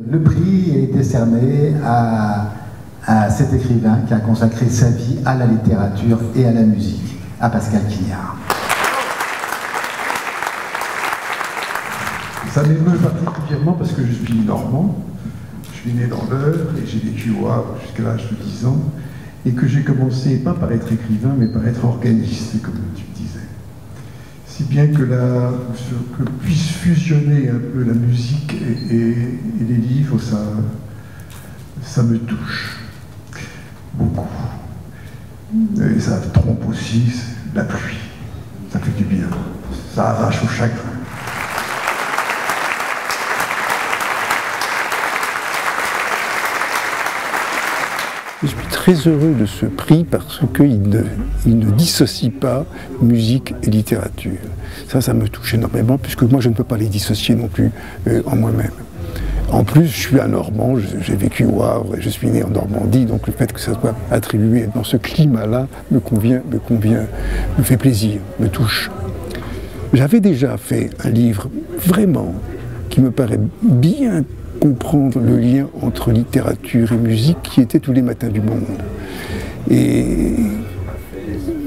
Le prix est décerné à cet écrivain qui a consacré sa vie à la littérature et à la musique, à Pascal Quignard. Ça m'émeut particulièrement parce que je suis normand, je suis né dans l'Eure et j'ai vécu au Havre jusqu'à l'âge de 10 ans, et que j'ai commencé pas par être écrivain mais par être organiste, comme tu disais. Si bien que puisse fusionner un peu la musique et les livres, ça me touche beaucoup. Et ça trompe aussi la pluie, ça fait du bien, ça arrache au chagrin. Je suis très heureux de ce prix parce qu'il ne dissocie pas musique et littérature. Ça me touche énormément puisque moi je ne peux pas les dissocier non plus en moi-même. En plus, je suis un Normand, j'ai vécu au Havre et je suis né en Normandie, donc le fait que ça soit attribué dans ce climat-là me fait plaisir, me touche. J'avais déjà fait un livre vraiment qui me paraît bien comprendre le lien entre littérature et musique qui était Tous les matins du monde.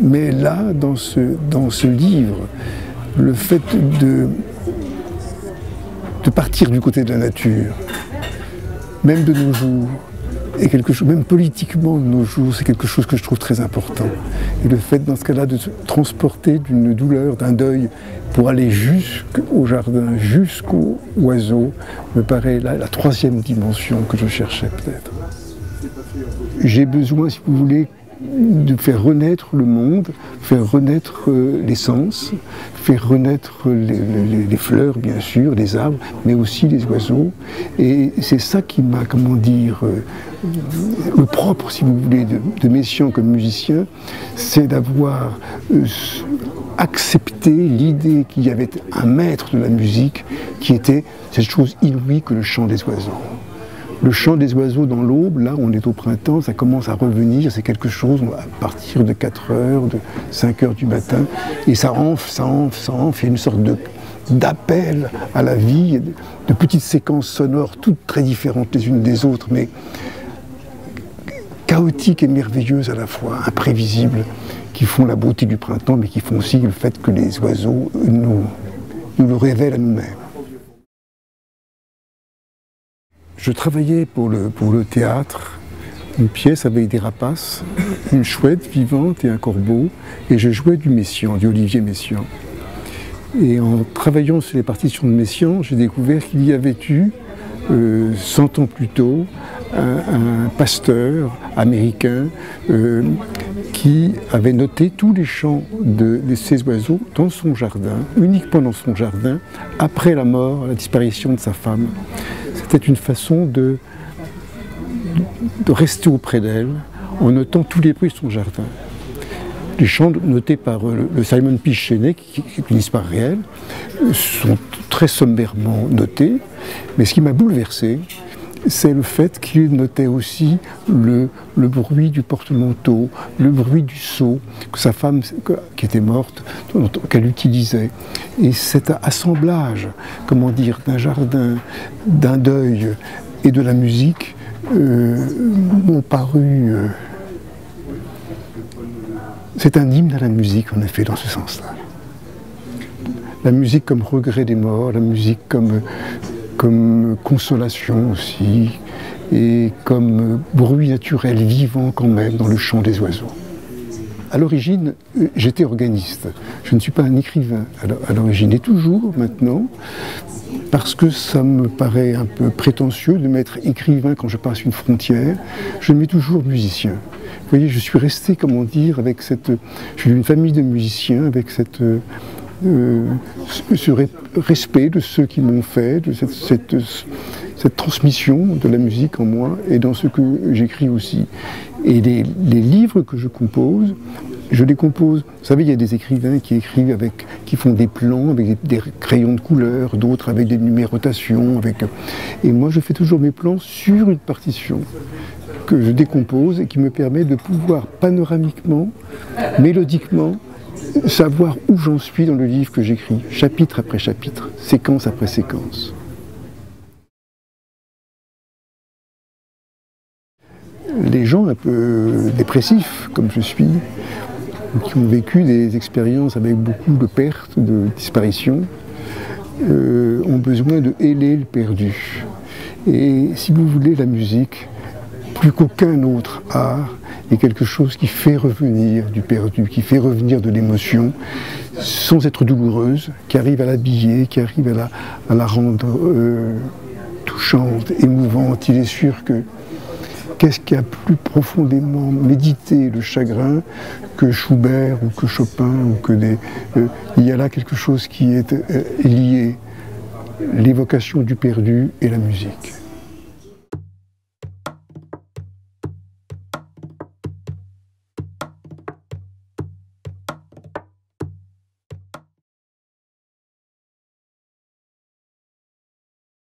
Mais là, dans ce livre, le fait de partir du côté de la nature, même de nos jours, est quelque chose, même politiquement de nos jours, c'est quelque chose que je trouve très important. Et le fait, dans ce cas-là, de se transporter d'une douleur, d'un deuil, pour aller jusqu'au jardin, jusqu'aux oiseaux, me paraît la troisième dimension que je cherchais peut-être. J'ai besoin, si vous voulez, de faire renaître le monde, faire renaître les sens, faire renaître les fleurs, bien sûr, les arbres, mais aussi les oiseaux. Et c'est ça qui m'a, comment dire, le propre, si vous voulez, de Messiaen comme musicien, c'est d'avoir accepté l'idée qu'il y avait un maître de la musique qui était cette chose inouïe que le chant des oiseaux. Le chant des oiseaux dans l'aube, là on est au printemps, ça commence à revenir, c'est quelque chose à partir de 4 heures, de 5 heures du matin, et ça enfle, il y a une sorte d'appel à la vie, de petites séquences sonores, toutes très différentes les unes des autres, mais chaotiques et merveilleuses à la fois, imprévisibles, qui font la beauté du printemps, mais qui font aussi le fait que les oiseaux nous le révèlent à nous-mêmes. Je travaillais pour le théâtre, une pièce avec des rapaces, une chouette vivante et un corbeau, et je jouais du Messiaen, du Olivier Messiaen. Et en travaillant sur les partitions de Messiaen, j'ai découvert qu'il y avait eu, 100 ans plus tôt, un pasteur américain qui avait noté tous les chants de ces oiseaux dans son jardin, uniquement dans son jardin, après la mort, la disparition de sa femme. C'était une façon de rester auprès d'elle en notant tous les bruits de son jardin. Les chants notés par le Simon P. Cheney, qui est une histoire réelle, sont très sommairement notés, mais ce qui m'a bouleversé, c'est le fait qu'il notait aussi le bruit du porte-manteau, le bruit du seau que sa femme, qui était morte, qu'elle utilisait. Et cet assemblage, comment dire, d'un jardin, d'un deuil et de la musique m'ont paru... c'est un hymne à la musique, en effet, dans ce sens-là. La musique comme regret des morts, la musique comme consolation aussi, et comme bruit naturel vivant quand même dans le chant des oiseaux. À l'origine, j'étais organiste. Je ne suis pas un écrivain à l'origine, et toujours maintenant, parce que ça me paraît un peu prétentieux de m'être écrivain quand je passe une frontière, je me mets toujours musicien. Vous voyez, je suis resté, comment dire, avec cette... Je suis d'une famille de musiciens, avec ce respect de ceux qui m'ont fait, de cette transmission de la musique en moi et dans ce que j'écris aussi. Et les livres que je compose, je les compose. Vous savez, il y a des écrivains qui écrivent qui font des plans avec des crayons de couleur, d'autres avec des numérotations. Et moi, je fais toujours mes plans sur une partition que je décompose et qui me permet de pouvoir panoramiquement, mélodiquement, savoir où j'en suis dans le livre que j'écris, chapitre après chapitre, séquence après séquence. les gens un peu dépressifs, comme je suis, qui ont vécu des expériences avec beaucoup de pertes, de disparitions, ont besoin de héler le perdu. Et si vous voulez, la musique, plus qu'aucun autre art, est quelque chose qui fait revenir du perdu, qui fait revenir de l'émotion, sans être douloureuse, qui arrive à l'habiller, qui arrive à la rendre touchante, émouvante. Il est sûr que qu'est-ce qui a plus profondément médité le chagrin que Schubert ou que Chopin ou que il y a là quelque chose qui est lié, l'évocation du perdu et la musique.